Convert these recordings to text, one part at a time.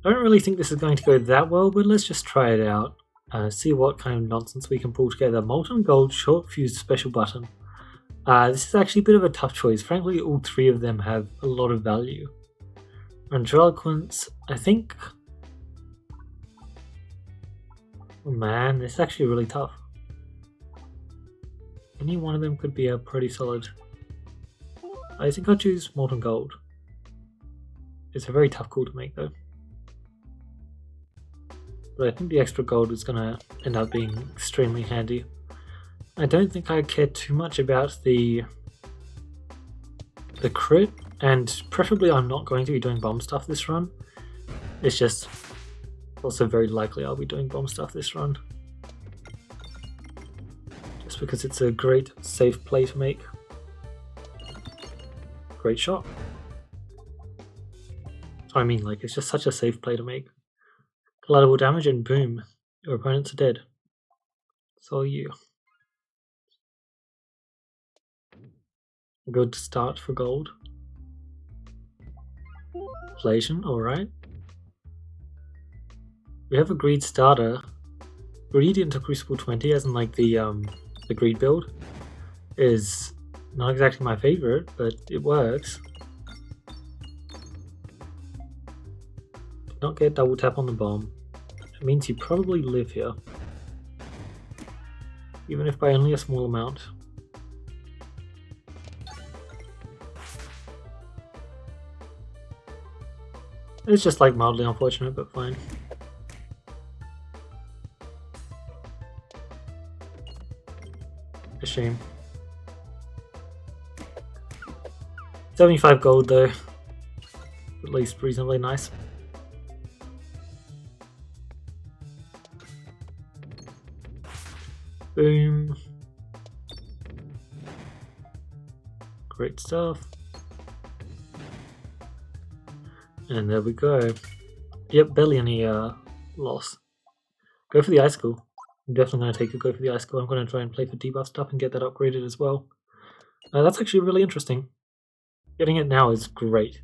I don't really think this is going to go that well, but let's just try it out. See what kind of nonsense we can pull together. Molten Gold Short Fused Special Button. This is actually a bit of a tough choice. Frankly, all three of them have a lot of value. Ventriloquence, I think... Oh man, this is actually really tough. Any one of them could be a pretty solid. I think I'll choose Molten Gold. It's a very tough call to make though. But I think the extra gold is going to end up being extremely handy. I don't think I care too much about the crit, and preferably I'm not going to be doing bomb stuff this run. It's just also very likely I'll be doing bomb stuff this run. Just because it's a great safe play to make. Great shot. I mean, like, it's just such a safe play to make. Collateral damage and boom, your opponents are dead. It's all you. Good start for gold. Inflation, alright. We have a greed starter. Greed into Crucible 20, as in like the greed build, is not exactly my favorite, but it works. Did not get double tap on the bomb. It means you probably live here, even if by only a small amount. It's just like mildly unfortunate, but fine. A shame. 75 gold though, at least reasonably nice. Boom. Great stuff. And there we go. Yep, barely any loss. Go for the icicle. I'm definitely going to take a go for the icicle. I'm going to try and play for debuff stuff and get that upgraded as well. That's actually really interesting. Getting it now is great.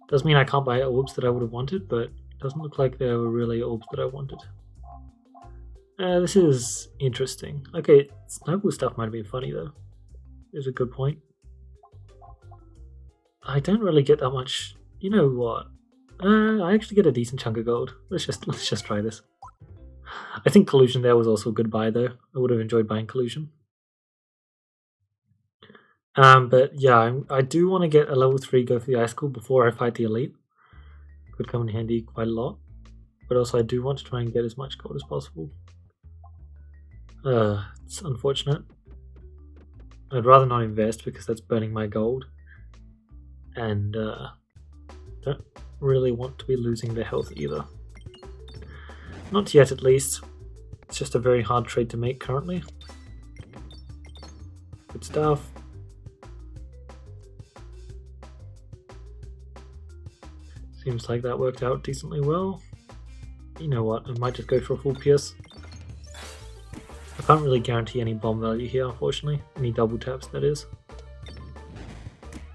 Does mean I can't buy orbs that I would have wanted, but it doesn't look like there were really orbs that I wanted. This is interesting. Okay, Snowball stuff might have been funny though. Is a good point. I don't really get that much. You know what? I actually get a decent chunk of gold. Let's just try this. I think Collusion there was also a good buy though. I would have enjoyed buying Collusion. But yeah, I do want to get a level 3 go for the Icicle before I fight the Elite. Could come in handy quite a lot. But also I do want to try and get as much gold as possible. It's unfortunate. I'd rather not invest because that's burning my gold. And don't really want to be losing their health either. Not yet at least. It's just a very hard trade to make currently. Good stuff. Seems like that worked out decently well. You know what, I might just go for a full pierce. I can't really guarantee any bomb value here, unfortunately. Any double taps, that is.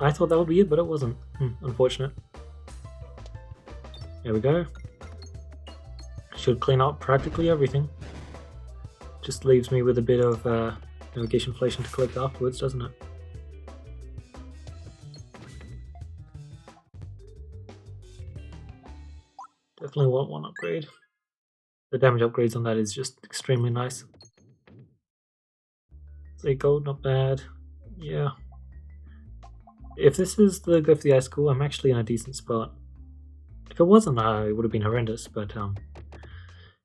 I thought that would be it, but it wasn't. Unfortunate. There we go. Should clean up practically everything. Just leaves me with a bit of navigation inflation to collect afterwards, doesn't it? Definitely want one upgrade. The damage upgrades on that is just extremely nice. 8 gold, not bad. Yeah. If this is the go for the Icicle, I'm actually in a decent spot. If it wasn't, it would have been horrendous, but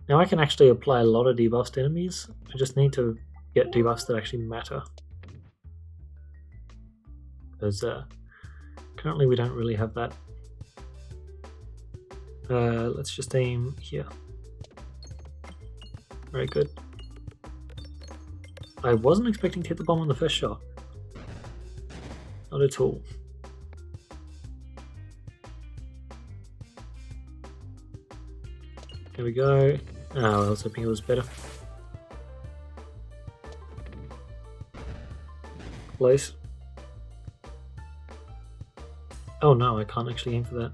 now I can actually apply a lot of debuffs to enemies. I just need to get debuffs that actually matter. Because currently we don't really have that. Let's just aim here. Very good. I wasn't expecting to hit the bomb on the first shot. Not at all. There we go. Oh, I was hoping it was better. Close. Oh no, I can't actually aim for that.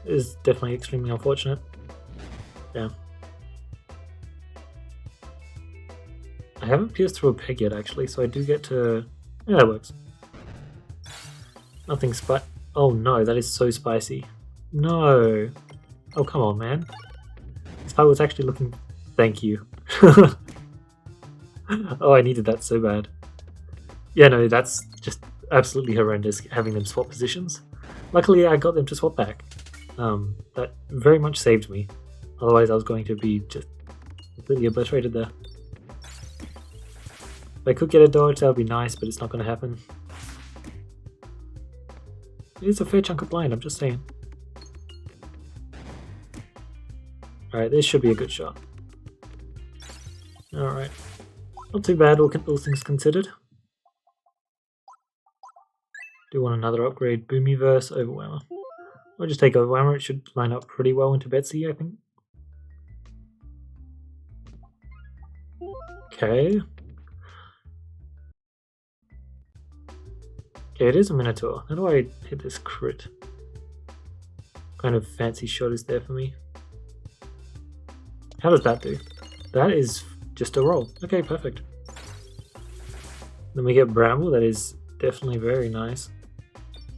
is definitely extremely unfortunate. Yeah. I haven't pierced through a peg yet, actually, so I do get to... Yeah, that works. Nothing Oh no, that is so spicy. No! Oh, come on, man. This fight was actually looking... Thank you. Oh, I needed that so bad. Yeah, no, that's just absolutely horrendous, having them swap positions. Luckily, I got them to swap back. That very much saved me. Otherwise, I was going to be just completely obliterated there. If I could get a dodge, that would be nice, but it's not going to happen. It is a fair chunk of blind, I'm just saying. Alright, this should be a good shot. Alright. Not too bad, all things considered. Do want another upgrade, Boomyverse, Overwhelmer. I'll just take Overwhelmer, it should line up pretty well into Betsy, I think. Okay. Okay, it is a Minotaur. How do I hit this crit? What kind of fancy shot is there for me? How does that do? That is just a roll. Okay, perfect. Then we get Bramble, that is definitely very nice.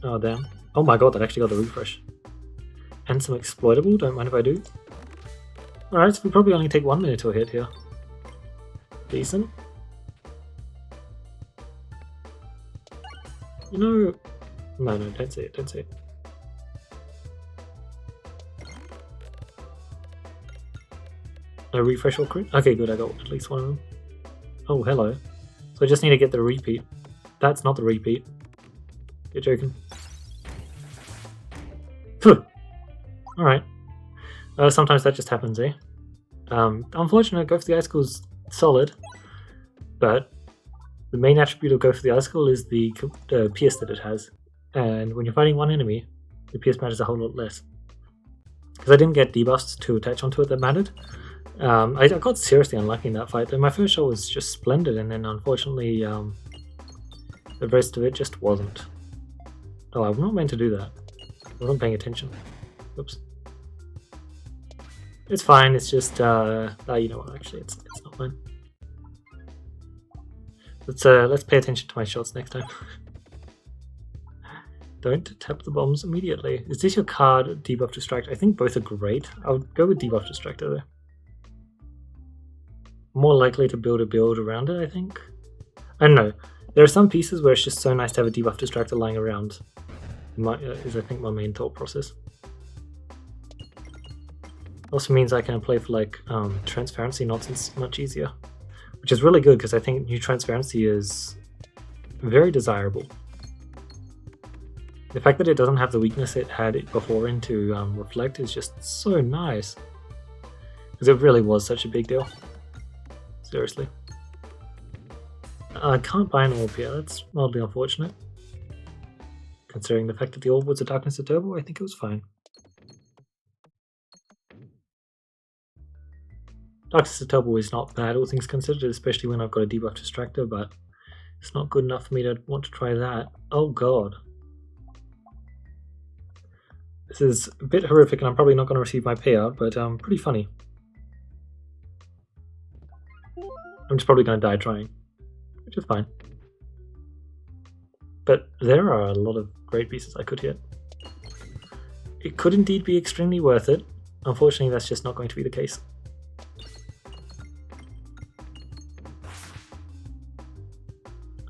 Oh damn. Oh my god, that actually got the refresh. And some exploitable, don't mind if I do. Alright, so we probably only take 1 Minotaur hit here. Decent. You know... No, don't say it, don't say it. No refresh or crit? Okay, good, I got at least one of them. Oh, hello. So I just need to get the repeat. That's not the repeat. You're joking. Alright. Sometimes that just happens, eh? Unfortunate, Go for the Icicle's solid, but the main attribute of Go for the Icicle is the pierce that it has. And when you're fighting one enemy, the pierce matters a whole lot less. Because I didn't get debuffs to attach onto it that mattered. I got seriously unlucky in that fight, though. My first shot was just splendid, and then unfortunately the rest of it just wasn't. Oh, I'm not meant to do that. I wasn't paying attention. Oops. It's fine, it's just, you know what, actually, it's not fine. Let's pay attention to my shots next time. Don't tap the bombs immediately. Is this your card, Debuff Distract? I think both are great. I would go with Debuff Distractor though. More likely to build a build around it, I think. I don't know. There are some pieces where it's just so nice to have a Debuff Distractor lying around. Is I think my main thought process. Also means I can play for like transparency nonsense much easier, which is really good because I think new transparency is very desirable. The fact that it doesn't have the weakness it had before into reflect is just so nice, because it really was such a big deal. Seriously. I can't buy an orb here, that's mildly unfortunate. Considering the fact that the orb was a Darkness of Turbo, I think it was fine. Darkness of Turbo is not bad, all things considered, especially when I've got a debuff distractor, but it's not good enough for me to want to try that. Oh god. This is a bit horrific and I'm probably not going to receive my payout, but pretty funny. I'm just probably going to die trying, which is fine. But there are a lot of great pieces I could hit. It could indeed be extremely worth it. Unfortunately, that's just not going to be the case.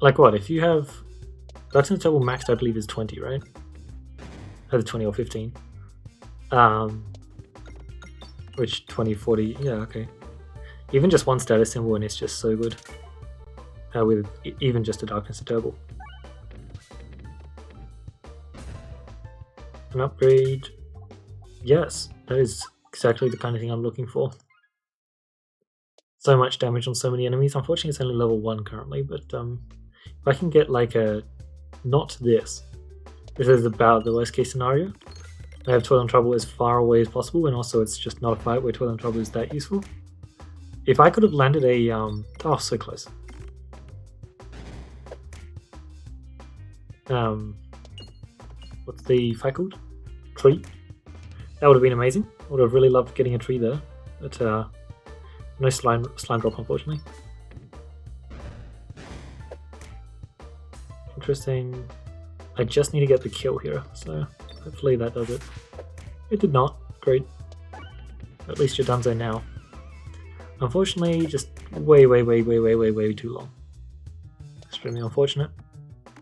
Like what? If you have Darkness Double maxed, I believe is 20, right? Either 20 or 15. Which 20, 40, yeah, okay. Even just one status symbol and it's just so good. With even just a Darkness Turbo. An upgrade. Yes, that is exactly the kind of thing I'm looking for. So much damage on so many enemies. Unfortunately, it's only level 1 currently, but if I can get like a... not this. This is about the worst case scenario. I have Toil and Trouball as far away as possible, and also it's just not a fight where Toil and Trouball is that useful. If I could have landed a... oh, so close. What's the fight called? Tree? That would have been amazing. I would have really loved getting a tree there. But no slime drop, unfortunately. Interesting. I just need to get the kill here, so hopefully that does it. It did not. Great. At least you're donezo now. Unfortunately, just way too long. Extremely unfortunate.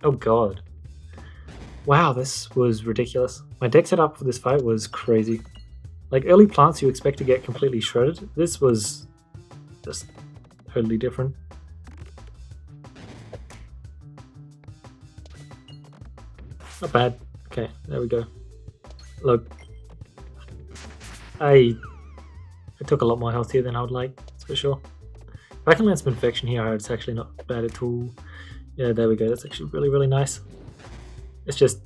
Oh god. Wow, this was ridiculous. My deck setup for this fight was crazy. Like, early plants you expect to get completely shredded. This was just totally different. Not bad. Okay, there we go. Look, I took a lot more health here than I would like, that's for sure. If I can land some infection here, it's actually not bad at all. Yeah, there we go. That's actually really nice. It's just...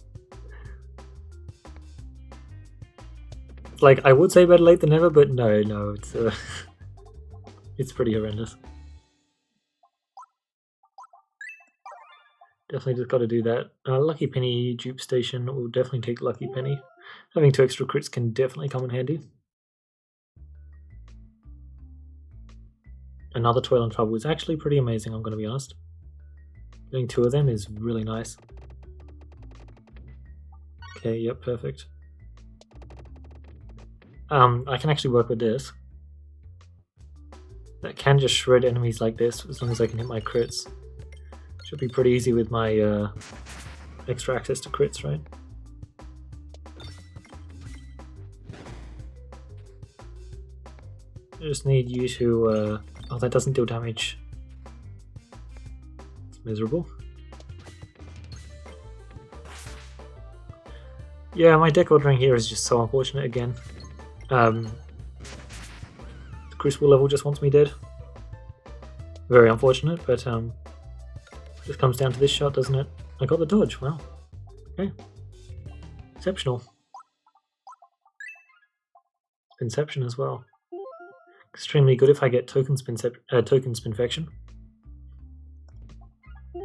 like, I would say better late than never, but no, it's it's pretty horrendous. Definitely just got to do that. Lucky Penny dupe station will definitely take Lucky Penny. Having 2 extra crits can definitely come in handy. Another Toil and Trouball is actually pretty amazing, I'm going to be honest. Getting 2 of them is really nice. Okay, yep, perfect. I can actually work with this. That can just shred enemies like this, as long as I can hit my crits. Should be pretty easy with my extra access to crits, right? I just need you to... oh, that doesn't deal damage. It's miserable. Yeah, my deck ordering here is just so unfortunate again. The Crucible level just wants me dead. Very unfortunate, but just comes down to this shot, doesn't it? I got the dodge, wow. Okay. Exceptional. Inception as well. Extremely good if I get token spinfection.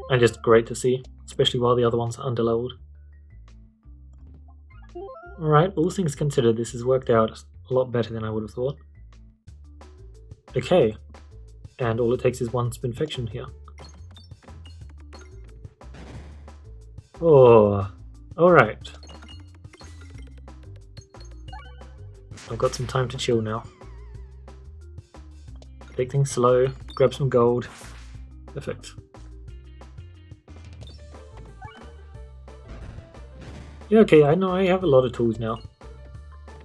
And just great to see, especially while the other ones are underleveled. Alright, all things considered, this has worked out a lot better than I would have thought. Okay, and all it takes is 1 spinfection here. Oh, alright. I've got some time to chill now. Take things slow, grab some gold. Perfect. Yeah, okay, I know I have a lot of tools now.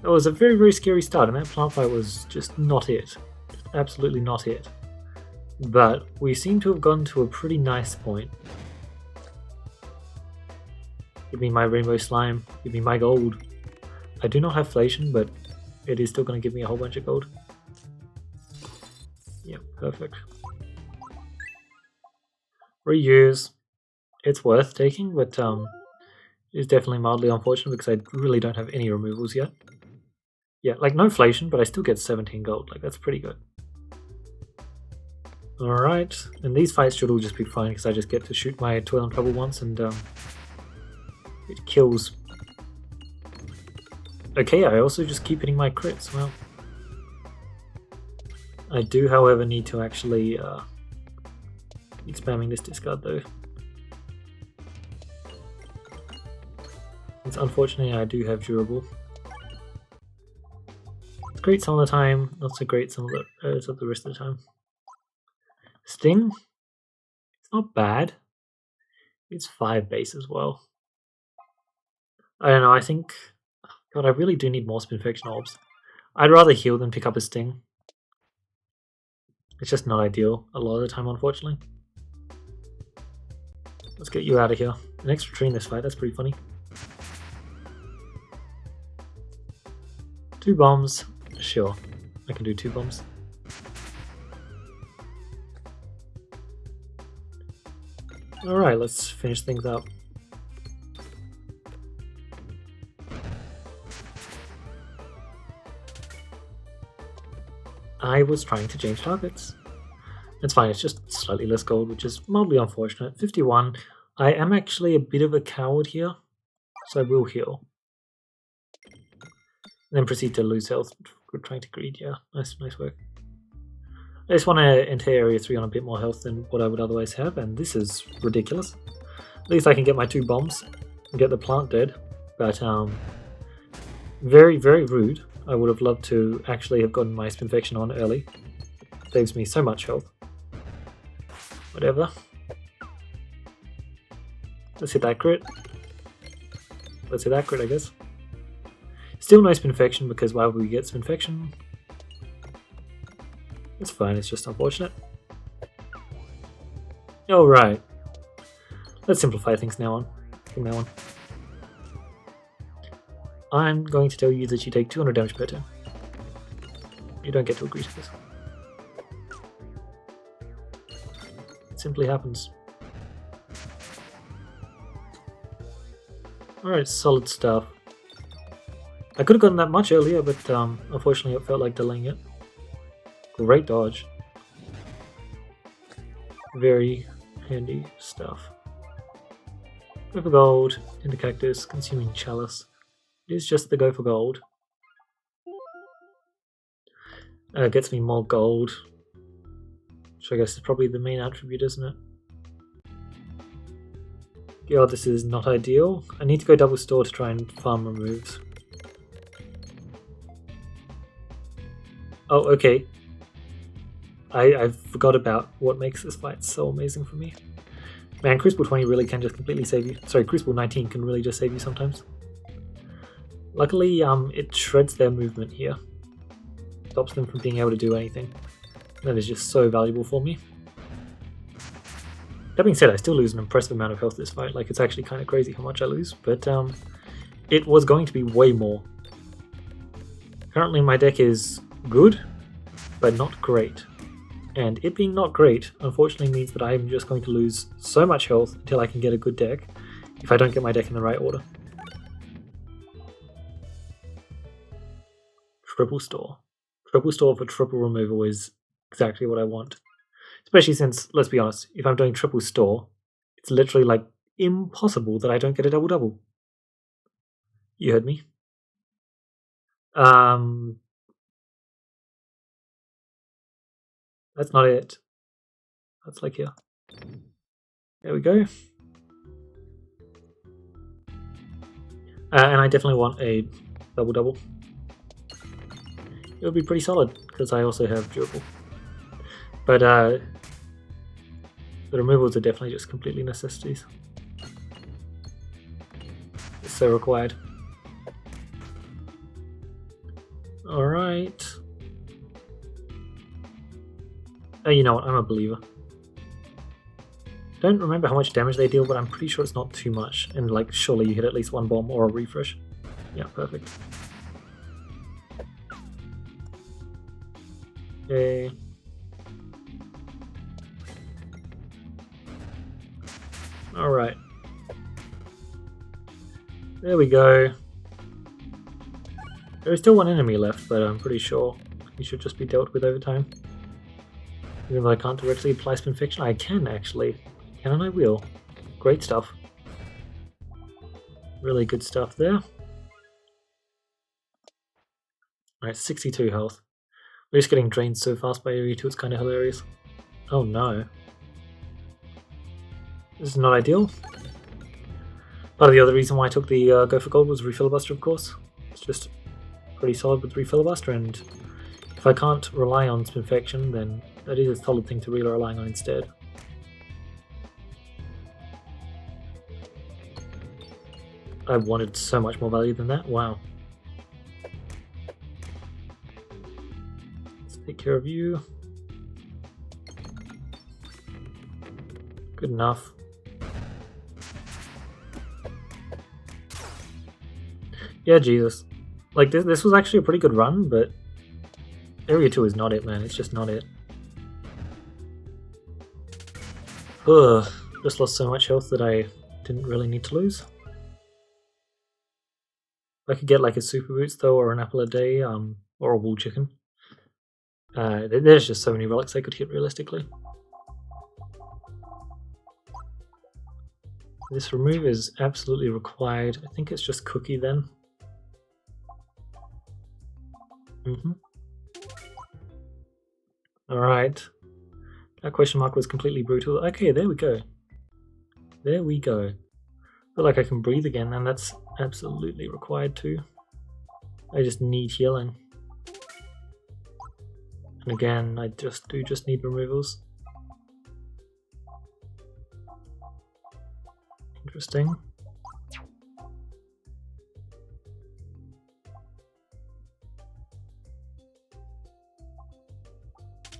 It was a very scary start, and that plant fight was just not it. Just absolutely not it. But we seem to have gotten to a pretty nice point. Give me my rainbow slime, give me my gold. I do not have Flation, but it is still going to give me a whole bunch of gold. Yep, perfect. Reuse. It's worth taking, but it's definitely mildly unfortunate because I really don't have any removals yet. Yeah, like no Flation, but I still get 17 gold. Like, that's pretty good. Alright, and these fights should all just be fine because I just get to shoot my Toil and Trouball once and it kills. Okay, I also just keep hitting my crits. Well, I do, however, need to actually keep spamming this discard though. It's unfortunately I do have durable. It's great some of the time, not so great some of the rest of the time. Sting, it's not bad. It's 5 base as well. I don't know, I think... God, I really do need more Spinfection orbs. I'd rather heal than pick up a Sting. It's just not ideal a lot of the time, unfortunately. Let's get you out of here. An extra tree in this fight, that's pretty funny. 2 bombs, sure. I can do 2 bombs. Alright, let's finish things up. I was trying to change targets. It's fine, it's just slightly less gold, which is mildly unfortunate. 51. I am actually a bit of a coward here, so I will heal. then proceed to lose health. Trying to greed, yeah. Nice work. I just want to enter Area 3 on a bit more health than what I would otherwise have, and this is ridiculous. At least I can get my 2 bombs and get the plant dead, but very, very rude. I would have loved to actually have gotten my Spinfection on early. Saves me so much health. Whatever. Let's hit that crit. Let's hit that crit, I guess. Still no Spinfection, because why would we get Spinfection? It's fine, it's just unfortunate. Alright. Let's simplify things from now on. I'm going to tell you that you take 200 damage per turn. You don't get to agree to this. It simply happens. Alright, solid stuff. I could have gotten that much earlier, but unfortunately it felt like delaying it. Great dodge. Very handy stuff. Go for gold, into cactus, consuming chalice. It is just the go for gold. Gets me more gold, which I guess is probably the main attribute, isn't it? Yeah, this is not ideal. I need to go double store to try and farm removes. Oh, okay. I forgot about what makes this fight so amazing for me. Man, Crucible 20 really can just completely save you. Sorry, Crucible 19 can really just save you sometimes. Luckily, it shreds their movement here. Stops them from being able to do anything. That is just so valuable for me. That being said, I still lose an impressive amount of health this fight. Like, it's actually kind of crazy how much I lose, but it was going to be way more. Currently, my deck is good, but not great. And it being not great, unfortunately means that I'm just going to lose so much health until I can get a good deck, if I don't get my deck in the right order. Triple store. Triple store for triple removal is exactly what I want. Especially since, let's be honest, if I'm doing triple store, it's literally like impossible that I don't get a double-double. You heard me. That's not it. That's like here. There we go. And I definitely want a double-double. It would be pretty solid, because I also have durable. But the removals are definitely just completely necessities. It's so required. Alright. Oh, you know what, I'm a believer. Don't remember how much damage they deal, but I'm pretty sure it's not too much. And like, surely you hit at least one bomb or a refresh. Yeah, perfect. Okay. Alright. There we go. There is still one enemy left, but I'm pretty sure he should just be dealt with over time. Even though I can't directly apply Spinfection, I can actually. Can and I will. Great stuff. Really good stuff there. Alright, 62 health. We're just getting drained so fast by Area 2, it's kind of hilarious. Oh no. This is not ideal. Part of the other reason why I took the Go for Gold was Refilibuster, of course. It's just pretty solid with Refilibuster, and if I can't rely on Spinfection, then that is a solid thing to really rely on instead. I wanted so much more value than that, wow. Let's take care of you. Good enough. Yeah, Jesus. Like, this was actually a pretty good run, but Area 2 is not it, man. It's just not it. Ugh. Just lost so much health that I didn't really need to lose. If I could get like a Super Boots, though, or an apple a day, or a wool chicken. There's just so many relics I could hit realistically. This remove is absolutely required. I think it's just Cookie then. Alright. That question mark was completely brutal. Okay, there we go. There we go. I feel like I can breathe again, and that's absolutely required too. I just need healing. And again, I just need removals. Interesting.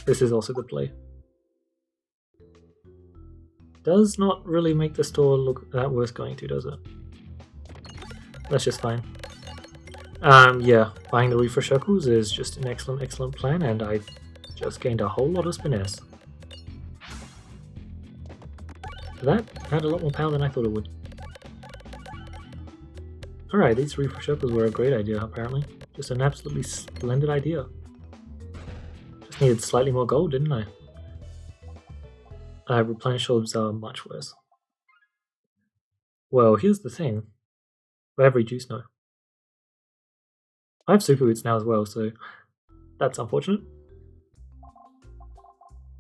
This is also the play. Does not really make the store look that worth going to, does it? That's just fine. Yeah, buying the refresh circles is just an excellent plan, and I just gained a whole lot of spiness. That had a lot more power than I thought it would. Alright, these refresh circles were a great idea, apparently. Just an absolutely splendid idea. Just needed slightly more gold, didn't I? Replenish orbs are much worse. Well, here's the thing. I have reduced now. I have super boots now as well, so that's unfortunate.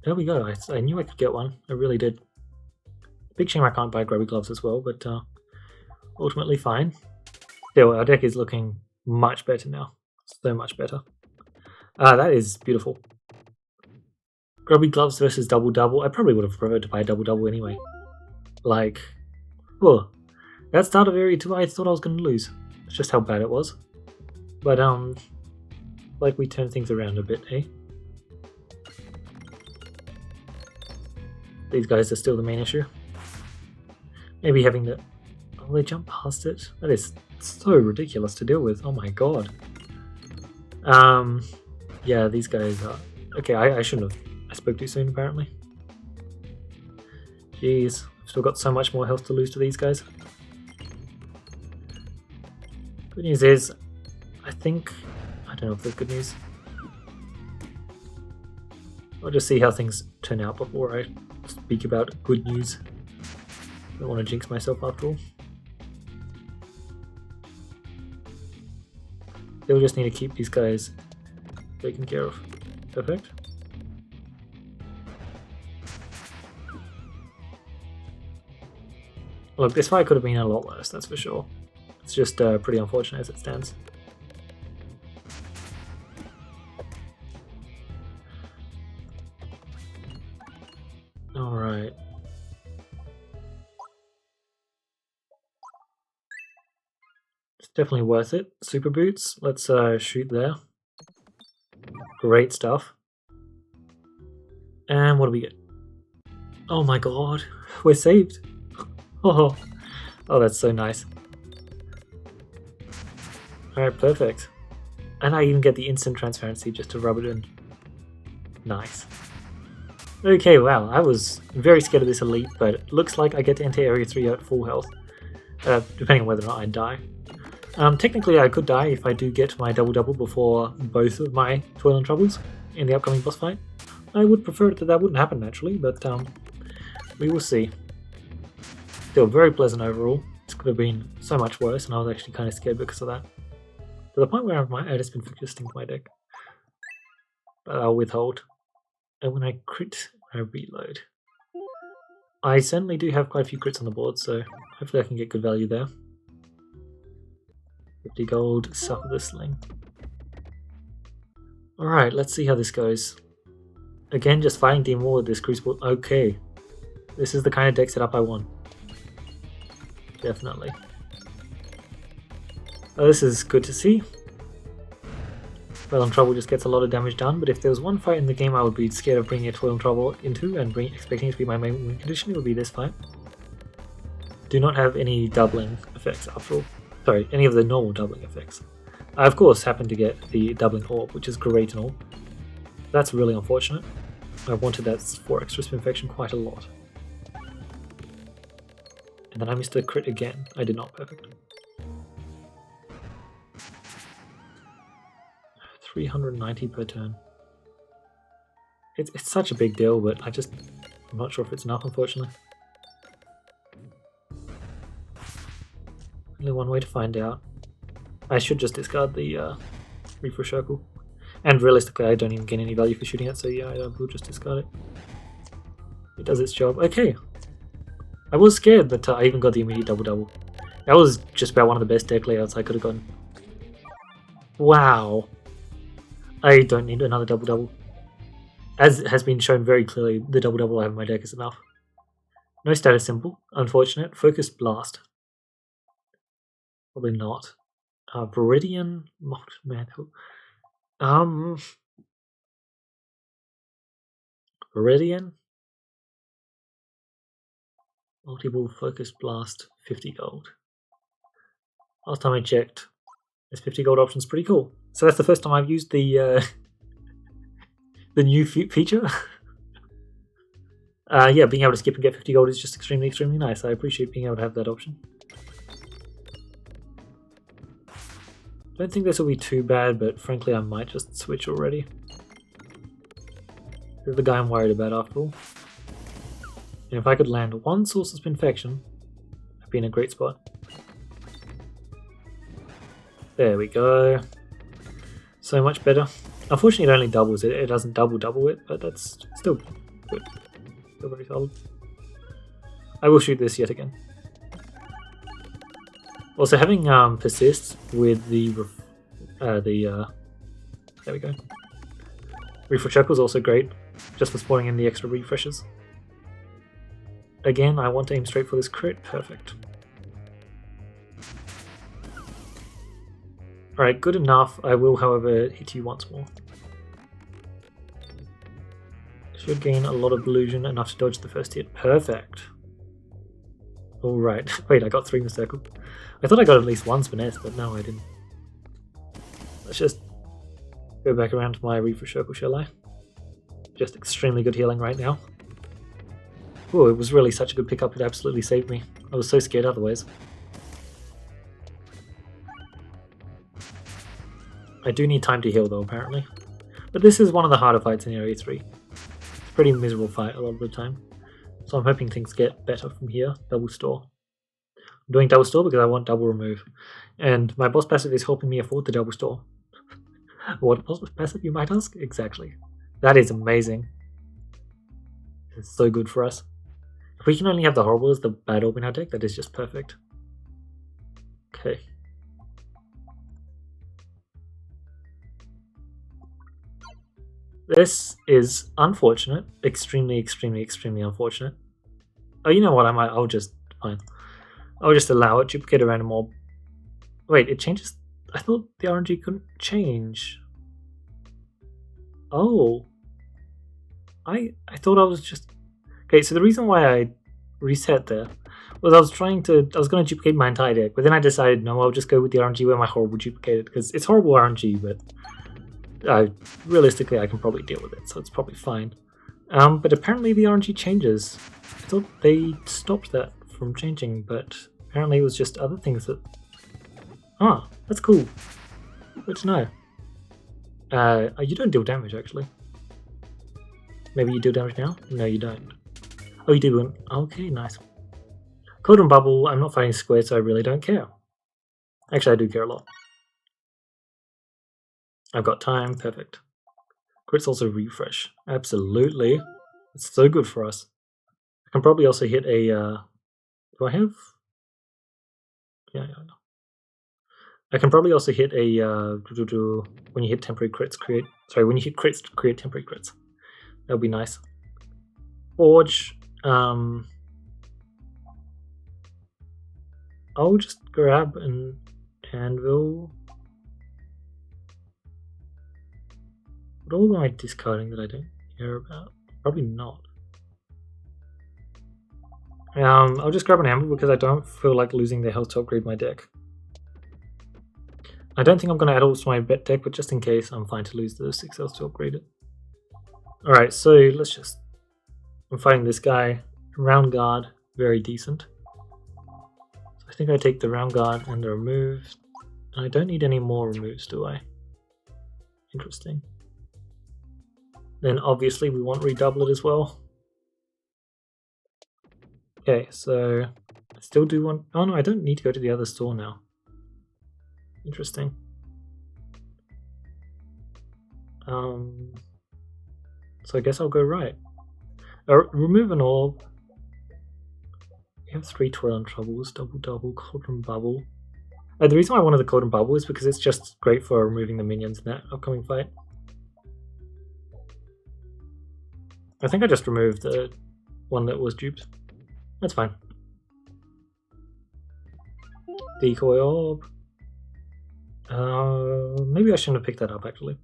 There we go. I knew I could get one. I really did. Big shame I can't buy grubby gloves as well, but ultimately fine. Still, our deck is looking much better now. So much better. That is beautiful. Grubby gloves versus double. I probably would have preferred to buy a double anyway. Like, oh, that start of area 2 I thought I was going to lose. It's just how bad it was. But like we turn things around a bit, eh? These guys are still the main issue. Maybe having the... Oh, they jump past it? That is so ridiculous to deal with. Oh my god. Yeah, these guys are... Okay, I shouldn't have... I spoke too soon, apparently. Jeez. I've still got so much more health to lose to these guys. Good news is... I think... I don't know if there's good news. I'll just see how things turn out before I speak about good news. I don't want to jinx myself after all. They'll just need to keep these guys taken care of. Perfect. Look, this fight could have been a lot worse, that's for sure. It's just pretty unfortunate as it stands. Alright. It's definitely worth it. Super boots, let's shoot there. Great stuff. And what do we get? Oh my god, we're saved. Oh, that's so nice. Alright, perfect. And I even get the instant transparency just to rub it in. Nice. Okay, wow, I was very scared of this elite, but it looks like I get to enter Area 3 at full health. Depending on whether or not I die. Technically I could die if I do get my double before both of my Toil and Troubbles in the upcoming boss fight. I would prefer that wouldn't happen naturally, but we will see. Still very pleasant overall. This could have been so much worse, and I was actually kind of scared because of that. To the point where I might have just been focusing my deck. But I'll withhold. And when I crit, I reload. I certainly do have quite a few crits on the board, so hopefully I can get good value there. 50 gold, suffer the sling. Alright, let's see how this goes. Again, just fighting Demon War with this Crucible. Okay. This is the kind of deck setup I want. Definitely. Oh, this is good to see. Toil and Trouball just gets a lot of damage done, but if there was one fight in the game I would be scared of bringing a Toil and Trouball into and expecting it to be my main win condition, it would be this fight. Do not have any doubling effects after all. Sorry, any of the normal doubling effects. I of course happen to get the doubling orb, which is great and all. That's really unfortunate. I wanted that for extra spin infection quite a lot. And then I missed a crit again. I did not perfect. 390 per turn. It's such a big deal, but I'm not sure if it's enough, unfortunately. Only one way to find out. I should just discard the refresh circle. And realistically, I don't even gain any value for shooting it, so yeah, I will just discard it. It does its job. Okay. I was scared, but I even got the immediate double-double. That was just about one of the best deck layouts I could have gotten. Wow. I don't need another double-double. As has been shown very clearly, the double-double I have in my deck is enough. No status symbol. Unfortunate. Focused Blast. Probably not. Viridian Mantle. Viridian. Multiple Focused Blast. 50 gold. Last time I checked, this 50 gold option is pretty cool. So that's the first time I've used the the new feature. Yeah, being able to skip and get 50 gold is just extremely, extremely nice. I appreciate being able to have that option. Don't think this will be too bad, but frankly I might just switch already. You're the guy I'm worried about after all. And if I could land one Source of Infection, I'd be in a great spot. There we go. So much better. Unfortunately it only doubles it, it doesn't double it, but that's still good. Still very solid. I will shoot this yet again. Also having persist with the there we go. Refresh Circle is also great, just for spawning in the extra refreshes. Again, I want to aim straight for this crit, perfect. Alright, good enough. I will, however, hit you once more. Should gain a lot of illusion, enough to dodge the first hit. Perfect. Alright, wait, I got 3 in the circle. I thought I got at least 1 finesse, but no, I didn't. Let's just go back around to my refresh circle, shall I? Just extremely good healing right now. Oh, it was really such a good pickup, it absolutely saved me. I was so scared otherwise. I do need time to heal though, apparently. But this is one of the harder fights in Area 3. It's a pretty miserable fight a lot of the time. So I'm hoping things get better from here. Double store. I'm doing double store because I want double remove. And my boss passive is helping me afford the double store. What boss passive, you might ask? Exactly. That is amazing. It's so good for us. If we can only have the horrible as the bad orb in our deck, that is just perfect. Okay. This is unfortunate. Extremely, extremely, extremely unfortunate. Oh, you know what? I'll just allow it. Duplicate a random orb. Wait, it changes. I thought the RNG couldn't change. Oh. I thought I was just... Okay, so the reason why I reset there was I was going to duplicate my entire deck, but then I decided, no, I'll just go with the RNG where my horrible duplicated, because it's horrible RNG, but realistically I can probably deal with it, so it's probably fine. But apparently the RNG changes. I thought they stopped that from changing, but apparently it was just other things that... Ah, that's cool. Good to know. You don't deal damage, actually. Maybe you deal damage now? No, you don't. Oh, you do. Okay, nice. Cold and Bubble, I'm not fighting square, so I really don't care. Actually, I do care a lot. I've got time, perfect. Crits also refresh. Absolutely. It's so good for us. I can probably also hit a... do I have... Yeah, no. I can probably also hit a... when you hit temporary crits, create... Sorry, when you hit crits, create temporary crits. That would be nice. Forge. I'll just grab an anvil. What all am I discarding that I don't care about? Probably not. I'll just grab an anvil because I don't feel like losing the health to upgrade my deck. I don't think I'm going to add all to my bet deck, but just in case, I'm fine to lose the 6 health to upgrade it. Alright, so let's just... I'm fighting this guy. Round guard, very decent. So I think I take the round guard and the remove. And I don't need any more removes, do I? Interesting. Then obviously we want redouble it as well. Okay, so I still do want... Oh no, I don't need to go to the other store now. Interesting. So I guess I'll go right. Remove an orb. We have 3 Toil and Troubballs, double, Cauldron Bubble. The reason why I wanted the Cauldron Bubble is because it's just great for removing the minions in that upcoming fight. I think I just removed the one that was duped. That's fine. Decoy Orb. Maybe I shouldn't have picked that up actually.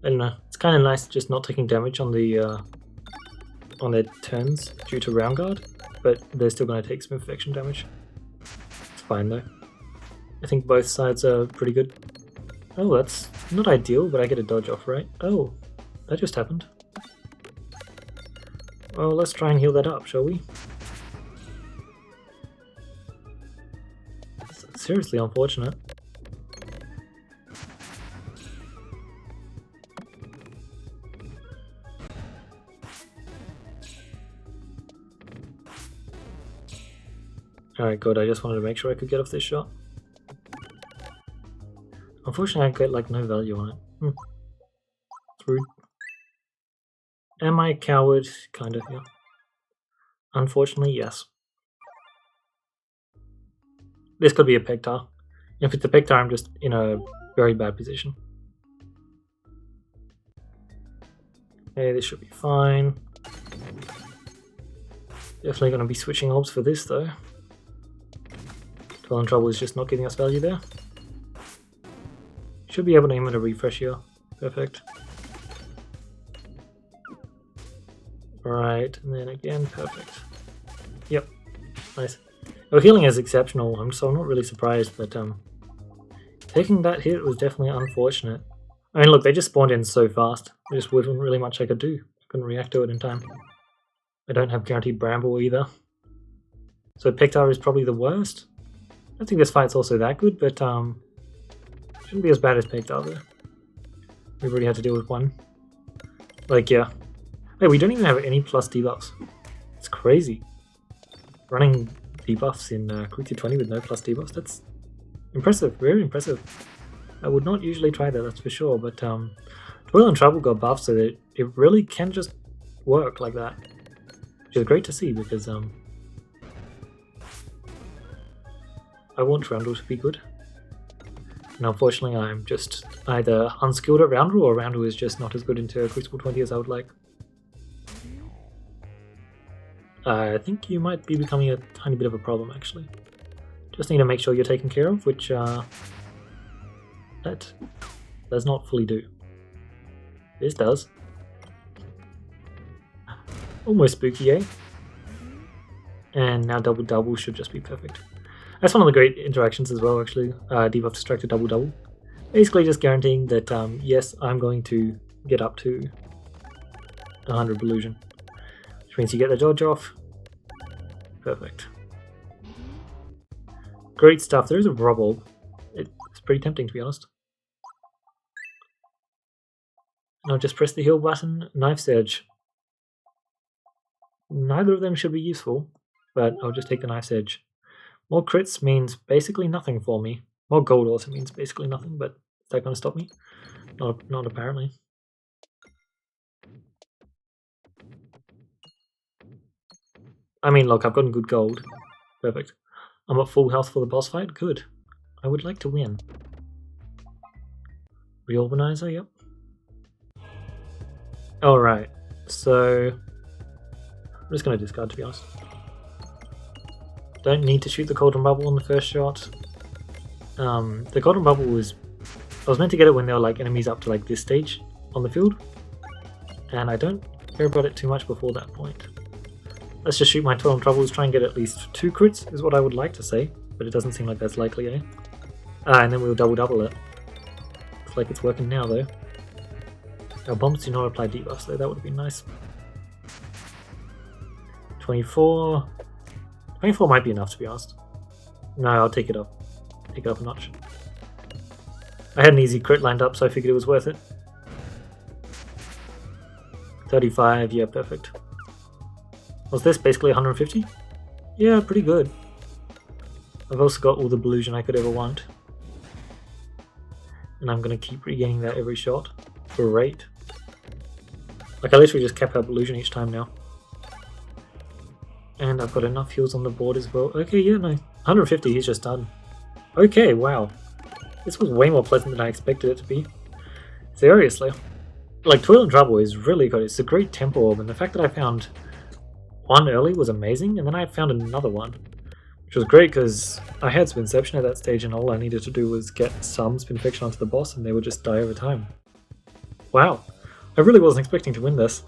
I don't know. It's kind of nice just not taking damage on the on their turns due to Round Guard, but they're still going to take some infection damage. It's fine though. I think both sides are pretty good. Oh, that's not ideal, but I get a dodge off, right? Oh, that just happened. Well, let's try and heal that up, shall we? It's seriously unfortunate. Alright, good. I just wanted to make sure I could get off this shot. Unfortunately, I get like no value on it. It's rude. Am I a coward? Kind of, yeah. Unfortunately, yes. This could be a Pegtar. If it's a Pegtar, I'm just in a very bad position. Okay, this should be fine. Definitely going to be switching orbs for this though. Toil and Trouball is just not giving us value there. Should be able to aim at a refresh here. Perfect. Right, and then again, perfect. Yep, nice. Oh, healing is exceptional, so I'm not really surprised, but taking that hit was definitely unfortunate. I mean, look, they just spawned in so fast. There just wasn't really much I could do. I couldn't react to it in time. I don't have guaranteed Bramble either. So Pegtar is probably the worst. I don't think this fight's also that good, but shouldn't be as bad as Pegtar though. We've already had to deal with one. Like, yeah. Hey, we don't even have any plus debuffs. It's crazy. Running debuffs in Quick to 20 with no plus debuffs, that's impressive, very impressive. I would not usually try that, that's for sure, but Toil and Trouball got buffed so that it really can just work like that. Which is great to see because I want Roundel to be good. And unfortunately I'm just either unskilled at Roundel or Roundel is just not as good into Crucible 20 as I would like. I think you might be becoming a tiny bit of a problem actually. Just need to make sure you're taken care of, which that does not fully do. This does. Almost spooky, eh? And now double should just be perfect. That's one of the great interactions as well actually, debuff distracted double. Basically just guaranteeing that yes, I'm going to get up to 100 illusion. Which means you get the dodge off. Perfect. Great stuff. There is a Rubble. It's pretty tempting to be honest. And I'll just press the heal button, Knife's Edge. Neither of them should be useful, but I'll just take the Knife's Edge. More crits means basically nothing for me. More gold also means basically nothing, but is that going to stop me? Not apparently. I mean, look, I've gotten good gold. Perfect. I'm at full health for the boss fight. Good. I would like to win. Reorganizer, yep. Alright, so I'm just going to discard to be honest. Don't need to shoot the Cauldron Bubble on the first shot. The Cauldron Bubble was... I was meant to get it when there were like enemies up to like this stage on the field. And I don't care about it too much before that point. Let's just shoot my Toil and Trouball, try and get at least 2 crits is what I would like to say. But it doesn't seem like that's likely, eh? And then we'll double it. Looks like it's working now though. Our bombs do not apply debuffs though, that would have been nice. 24... 24 might be enough to be honest. No, I'll take it up. Take it up a notch. I had an easy crit lined up, so I figured it was worth it. 35, yeah, perfect. Was this basically 150? Yeah, pretty good. I've also got all the illusion I could ever want. and I'm going to keep regaining that every shot. Great. Like, I literally just kept up illusion each time now. And I've got enough heals on the board as well. Okay, yeah, no. 150, he's just done. Okay, wow. This was way more pleasant than I expected it to be. Seriously. Like, Toil and Trouball is really good. It's a great tempo orb, and the fact that I found one early was amazing, and then I found another one, which was great because I had Spinception at that stage, and all I needed to do was get some Spinfection onto the boss, and they would just die over time. Wow. I really wasn't expecting to win this.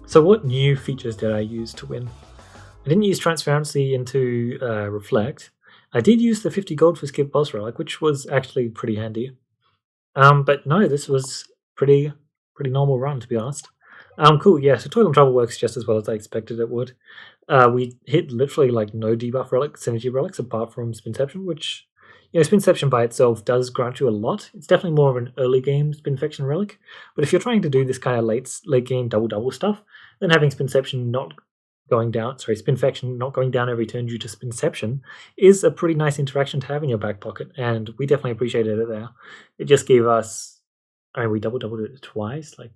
So what new features did I use to win? I didn't use Transparency into Reflect. I did use the 50 gold for Skip Boss Relic, which was actually pretty handy. But no, this was pretty normal run, to be honest. Cool, yeah, so Toil and Trouball works just as well as I expected it would. We hit literally like no debuff relics, synergy relics, apart from Spinception, which, you know, Spinception by itself does grant you a lot. It's definitely more of an early game Spinfection relic, but if you're trying to do this kind of late game double stuff, then having Spinception not going down, Spinfection not going down every turn due to Spinception is a pretty nice interaction to have in your back pocket, and we definitely appreciated it there. It just gave us, I mean, we doubled it twice, like,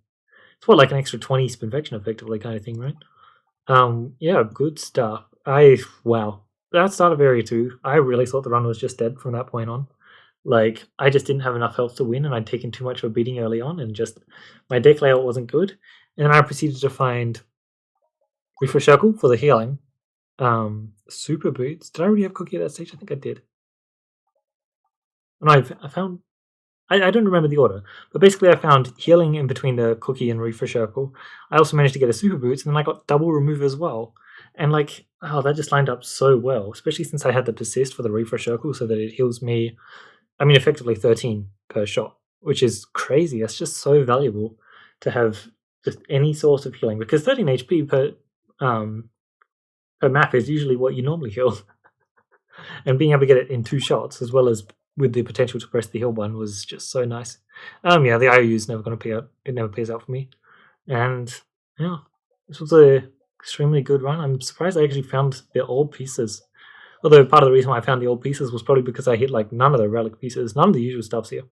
it's what, like an extra 20 Spinfection effectively kind of thing, right? Yeah, good stuff. Wow. That start of area 2, I really thought the run was just dead from that point on. Like, I just didn't have enough health to win, and I'd taken too much of a beating early on, and just, my deck layout wasn't good, and then I proceeded to find Refresh Circle for the healing. Super Boots. Did I already have Cookie at that stage? I think I did. No, I found... I don't remember the order, but basically I found healing in between the Cookie and Refresh Circle. I also managed to get a Super Boots, and then I got double remove as well. And like, oh, that just lined up so well, especially since I had the Persist for the Refresh Circle so that it heals me, I mean, effectively 13 per shot, which is crazy. That's just so valuable to have just any source of healing, because 13 HP per map is usually what you normally heal. And being able to get it in 2 shots, as well as with the potential to press the heal one, was just so nice. Yeah, the IOU is never going to pay out. It never pays out for me. And yeah, this was a extremely good run. I'm surprised I actually found the orb pieces. Although part of the reason why I found the orb pieces was probably because I hit like none of the relic pieces, none of the usual stuffs here.